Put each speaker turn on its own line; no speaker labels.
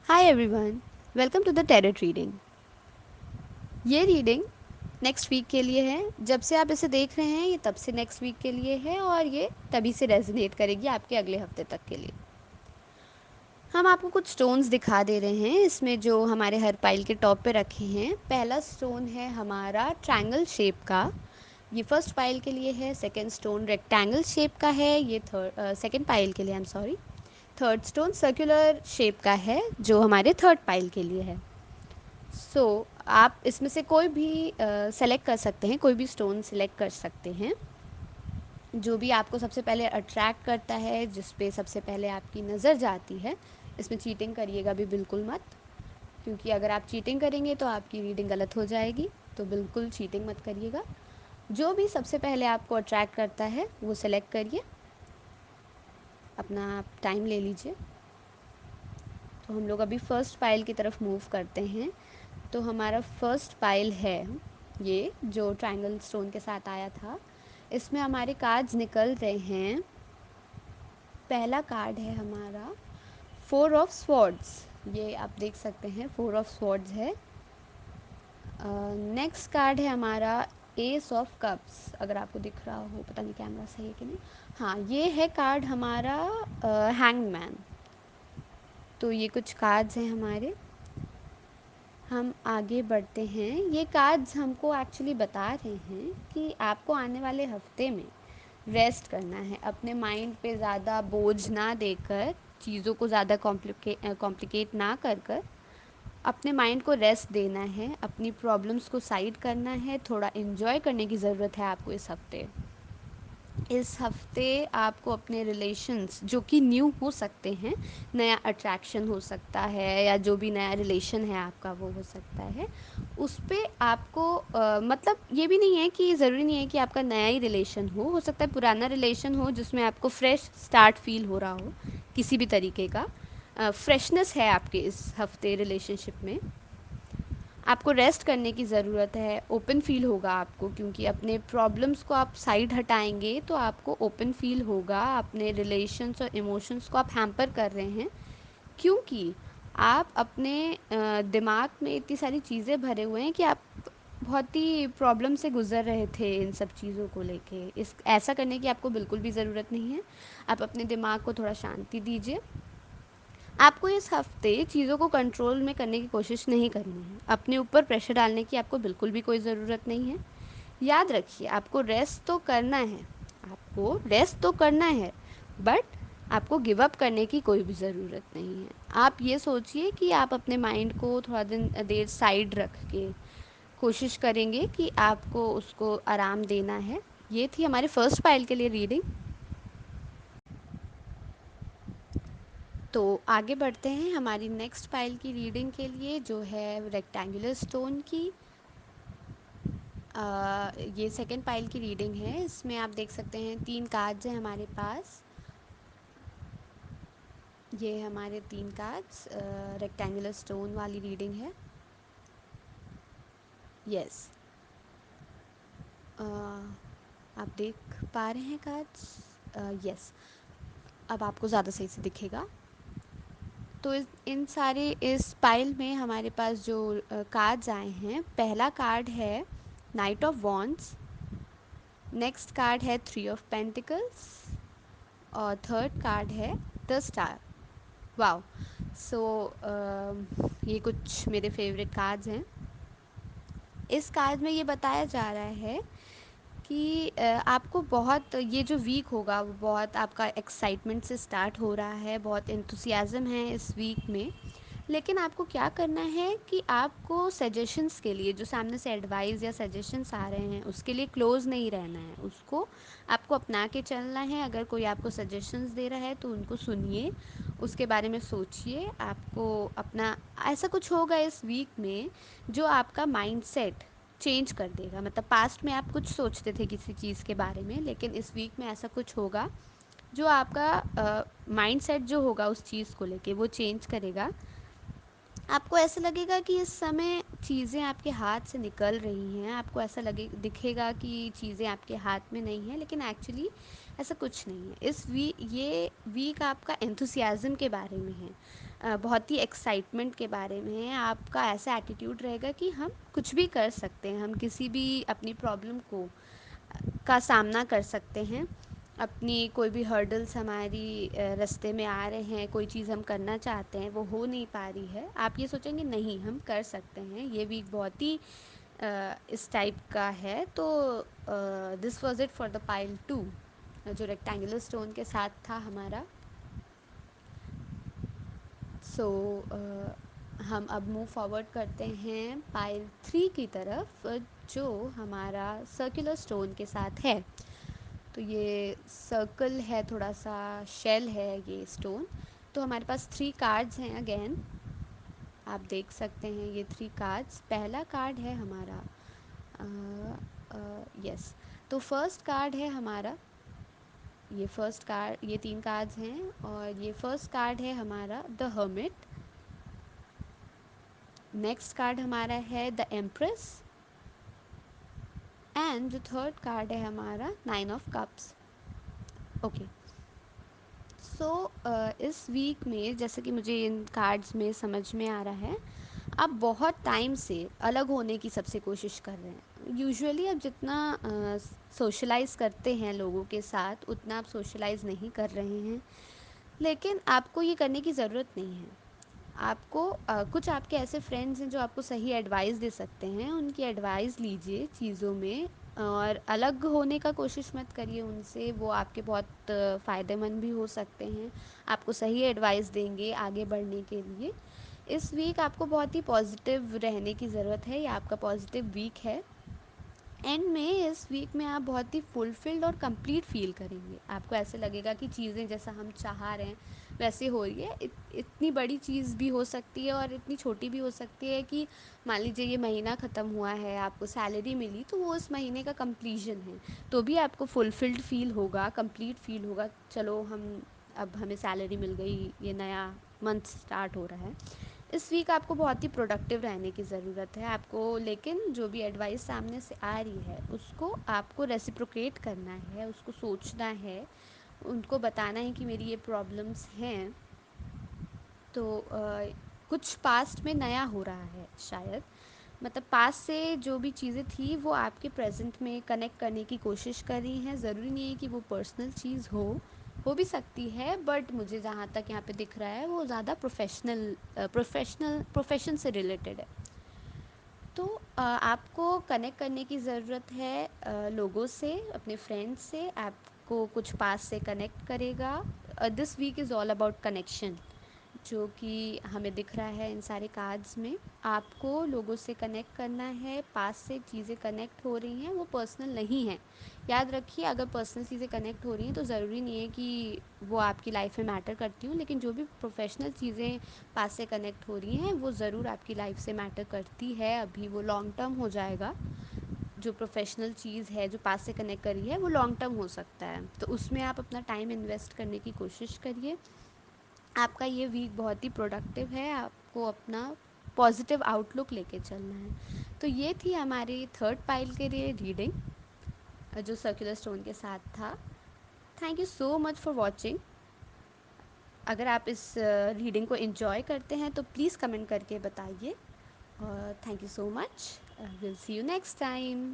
Hi everyone, welcome to the tarot reading. ये reading next week के लिए है। जब से आप इसे देख रहे हैं ये तब से नेक्स्ट वीक के लिए है और ये तभी से रेजोनेट करेगी आपके अगले हफ्ते तक के लिए। हम आपको कुछ स्टोन्स दिखा दे रहे हैं इसमें जो हमारे हर पाइल के टॉप पे रखे हैं। पहला स्टोन है हमारा ट्रायंगल शेप का, ये फर्स्ट पाइल के लिए है। सेकंड स्टोन रेक्टेंगल शेप का है, ये सेकंड पाइल के लिए, I am sorry. Third stone circular shape का है जो हमारे थर्ड पाइल के लिए है। आप इसमें से कोई भी सेलेक्ट कर सकते हैं, कोई भी स्टोन सेलेक्ट कर सकते हैं जो भी आपको सबसे पहले अट्रैक्ट करता है, जिस पे सबसे पहले आपकी नज़र जाती है। इसमें चीटिंग करिएगा भी बिल्कुल मत, क्योंकि अगर आप चीटिंग करेंगे तो आपकी रीडिंग गलत हो जाएगी। तो बिल्कुल चीटिंग मत करिएगा। जो भी सबसे पहले आपको अट्रैक्ट करता है वो सेलेक्ट करिए, अपना आप टाइम ले लीजिए। तो हम लोग अभी फर्स्ट पाइल की तरफ मूव करते हैं। तो हमारा फर्स्ट पाइल है ये जो ट्रायंगल स्टोन के साथ आया था। इसमें हमारे कार्ड्स निकल रहे हैं। पहला कार्ड है हमारा फोर ऑफ स्वॉर्ड्स, ये आप देख सकते हैं फोर ऑफ स्वॉर्ड्स है। नेक्स्ट कार्ड है हमारा एस ऑफ कप्स, अगर आपको दिख रहा हो, पता नहीं कैमरा सही है कि नहीं। हाँ, ये है कार्ड हमारा हैंगमैन। तो ये कुछ कार्ड्स हैं हमारे। हम आगे बढ़ते हैं। ये कार्ड्स हमको एक्चुअली बता रहे हैं कि आपको आने वाले हफ्ते में रेस्ट करना है, अपने माइंड पे ज़्यादा बोझ ना देकर, चीज़ों को ज़्यादा कॉम्प्लिकेट ना कर कर अपने माइंड को रेस्ट देना है, अपनी प्रॉब्लम्स को साइड करना है, थोड़ा इन्जॉय करने की ज़रूरत है आपको इस हफ्ते। इस हफ्ते आपको अपने रिलेशंस जो कि न्यू हो सकते हैं, नया अट्रैक्शन हो सकता है या जो भी नया रिलेशन है आपका वो हो सकता है, उस पर आपको मतलब ये भी नहीं है कि ज़रूरी नहीं है कि आपका नया ही रिलेशन हो सकता है पुराना रिलेशन हो जिसमें आपको फ्रेश स्टार्ट फील हो रहा हो, किसी भी तरीके का फ्रेशनेस है आपके इस हफ्ते रिलेशनशिप में। आपको रेस्ट करने की ज़रूरत है, ओपन फील होगा आपको, क्योंकि अपने प्रॉब्लम्स को आप साइड हटाएंगे तो आपको ओपन फील होगा। अपने रिलेशंस और इमोशंस को आप हैम्पर कर रहे हैं, क्योंकि आप अपने दिमाग में इतनी सारी चीज़ें भरे हुए हैं कि आप बहुत ही प्रॉब्लम से गुज़र रहे थे इन सब चीज़ों को लेके। इस ऐसा करने की आपको बिल्कुल भी ज़रूरत नहीं है। आप अपने दिमाग को थोड़ा शांति दीजिए। आपको इस हफ्ते चीज़ों को कंट्रोल में करने की कोशिश नहीं करनी है, अपने ऊपर प्रेशर डालने की आपको बिल्कुल भी कोई ज़रूरत नहीं है। याद रखिए, आपको रेस्ट तो करना है, आपको रेस्ट तो करना है, बट आपको गिव अप करने की कोई भी ज़रूरत नहीं है। आप ये सोचिए कि आप अपने माइंड को थोड़ा दिन देर साइड रख के कोशिश करेंगे कि आपको उसको आराम देना है। ये थी हमारे फर्स्ट पाइल के लिए रीडिंग। तो आगे बढ़ते हैं हमारी नेक्स्ट पाइल की रीडिंग के लिए, जो है रेक्टेंगुलर स्टोन की। ये सेकंड पाइल की रीडिंग है। इसमें आप देख सकते हैं तीन कार्ड्स हैं हमारे पास। ये हमारे तीन कार्ड्स रेक्टेंगुलर स्टोन वाली रीडिंग है। यस, आप देख पा रहे हैं कार्ड्स? यस, अब आपको ज़्यादा सही से दिखेगा। तो इन सारे इस पाइल में हमारे पास जो कार्ड्स आए हैं, पहला कार्ड है night of wands, next card है थ्री ऑफ पेंटिकल्स और थर्ड कार्ड है द स्टार। वाओ! सो ये कुछ मेरे फेवरेट कार्ड्स हैं। इस कार्ड में ये बताया जा रहा है कि आपको बहुत, ये जो वीक होगा वो बहुत आपका एक्साइटमेंट से स्टार्ट हो रहा है, बहुत एंथुसियाज़म है इस वीक में। लेकिन आपको क्या करना है कि आपको सजेशंस के लिए, जो सामने से एडवाइस या सजेशंस आ रहे हैं उसके लिए क्लोज नहीं रहना है, उसको आपको अपना के चलना है। अगर कोई आपको सजेशंस दे रहा है तो उनको सुनिए, उसके बारे में सोचिए। आपको अपना, ऐसा कुछ होगा इस वीक में जो आपका माइंडसेट चेंज कर देगा। मतलब पास्ट में आप कुछ सोचते थे किसी चीज़ के बारे में, लेकिन इस वीक में ऐसा कुछ होगा जो आपका माइंडसेट जो होगा उस चीज़ को लेके वो चेंज करेगा। आपको ऐसा लगेगा कि इस समय चीज़ें आपके हाथ से निकल रही हैं, आपको ऐसा लगे दिखेगा कि चीज़ें आपके हाथ में नहीं हैं, लेकिन एक्चुअली ऐसा कुछ नहीं है। ये वीक आपका एंथुसियाज़म के बारे में है, बहुत ही एक्साइटमेंट के बारे में है। आपका ऐसा एटीट्यूड रहेगा कि हम कुछ भी कर सकते हैं, हम किसी भी अपनी प्रॉब्लम को का सामना कर सकते हैं। अपनी कोई भी हर्डल्स हमारी रास्ते में आ रहे हैं, कोई चीज़ हम करना चाहते हैं वो हो नहीं पा रही है, आप ये सोचेंगे नहीं हम कर सकते हैं। ये वीक बहुत ही इस टाइप का है। तो this was it for the pile 2 जो रेक्टेंगुलर स्टोन के साथ था हमारा। सो हम अब मूव फॉरवर्ड करते हैं पाइल 3 की तरफ, जो हमारा सर्कुलर स्टोन के साथ है। तो ये सर्कल है, थोड़ा सा शेल है ये स्टोन। तो हमारे पास 3 कार्ड्स हैं अगेन, आप देख सकते हैं ये 3 कार्ड्स। पहला कार्ड है हमारा यस, तो फर्स्ट कार्ड है हमारा, ये फर्स्ट कार्ड, ये 3 कार्ड्स हैं और ये फर्स्ट कार्ड है हमारा द हर्मिट। नेक्स्ट कार्ड हमारा है द एम्प्रेस एंड जो थर्ड कार्ड है हमारा 9 ऑफ कप्स। ओके, सो इस वीक में जैसे कि मुझे इन कार्ड्स में समझ में आ रहा है, आप बहुत टाइम से अलग होने की सबसे कोशिश कर रहे हैं। यूजुअली आप जितना सोशलाइज़ करते हैं लोगों के साथ, उतना आप सोशलाइज़ नहीं कर रहे हैं। लेकिन आपको ये करने की ज़रूरत नहीं है। आपको कुछ आपके ऐसे फ्रेंड्स हैं जो आपको सही एडवाइस दे सकते हैं, उनकी एडवाइस लीजिए चीज़ों में, और अलग होने का कोशिश मत करिए उनसे। वो आपके बहुत फ़ायदेमंद भी हो सकते हैं, आपको सही एडवाइस देंगे आगे बढ़ने के लिए। इस वीक आपको बहुत ही पॉजिटिव रहने की ज़रूरत है, ये आपका पॉजिटिव वीक है। एंड में इस वीक में आप बहुत ही फुलफिल्ड और कंप्लीट फील करेंगे। आपको ऐसे लगेगा कि चीज़ें जैसा हम चाह रहे हैं वैसे हो रही है। इतनी बड़ी चीज़ भी हो सकती है और इतनी छोटी भी हो सकती है कि मान लीजिए ये महीना ख़त्म हुआ है, आपको सैलरी मिली, तो वो उस महीने का कंप्लीशन है, तो भी आपको फुलफिल्ड फील होगा, कंप्लीट फील होगा। चलो हम अब हमें सैलरी मिल गई, ये नया मंथ स्टार्ट हो रहा है। इस वीक आपको बहुत ही प्रोडक्टिव रहने की ज़रूरत है आपको। लेकिन जो भी एडवाइस सामने से आ रही है उसको आपको रेसिप्रोकेट करना है, उसको सोचना है, उनको बताना है कि मेरी ये प्रॉब्लम्स हैं। तो कुछ पास्ट में नया हो रहा है शायद, मतलब पास्ट से जो भी चीज़ें थी वो आपके प्रेजेंट में कनेक्ट करने की कोशिश कर रही हैं। ज़रूरी नहीं है कि वो पर्सनल चीज़ हो भी सकती है, बट मुझे जहाँ तक यहाँ पे दिख रहा है वो ज़्यादा प्रोफेशन से रिलेटेड है। तो आपको कनेक्ट करने की ज़रूरत है लोगों से, अपने फ्रेंड्स से। आपको कुछ पास से कनेक्ट करेगा। This week is all about connection, जो कि हमें दिख रहा है इन सारे कार्ड्स में। आपको लोगों से कनेक्ट करना है, पास से चीज़ें कनेक्ट हो रही हैं, वो पर्सनल नहीं है। याद रखिए, अगर पर्सनल चीज़ें कनेक्ट हो रही हैं तो ज़रूरी नहीं है कि वो आपकी लाइफ में मैटर करती हूँ, लेकिन जो भी प्रोफेशनल चीज़ें पास से कनेक्ट हो रही हैं वो ज़रूर आपकी लाइफ से मैटर करती है। अभी वो लॉन्ग टर्म हो जाएगा। जो प्रोफेशनल चीज़ है जो पास से कनेक्ट करी है वो लॉन्ग टर्म हो सकता है, तो उसमें आप अपना टाइम इन्वेस्ट करने की कोशिश करिए। आपका ये वीक बहुत ही प्रोडक्टिव है, आपको अपना पॉजिटिव आउटलुक लेके चलना है। तो ये थी हमारी थर्ड पाइल के लिए रीडिंग, जो सर्कुलर स्टोन के साथ था। Thank you so much for watching. अगर आप इस रीडिंग को एंजॉय करते हैं तो प्लीज़ कमेंट करके बताइए, और thank you so much. Will see you next time.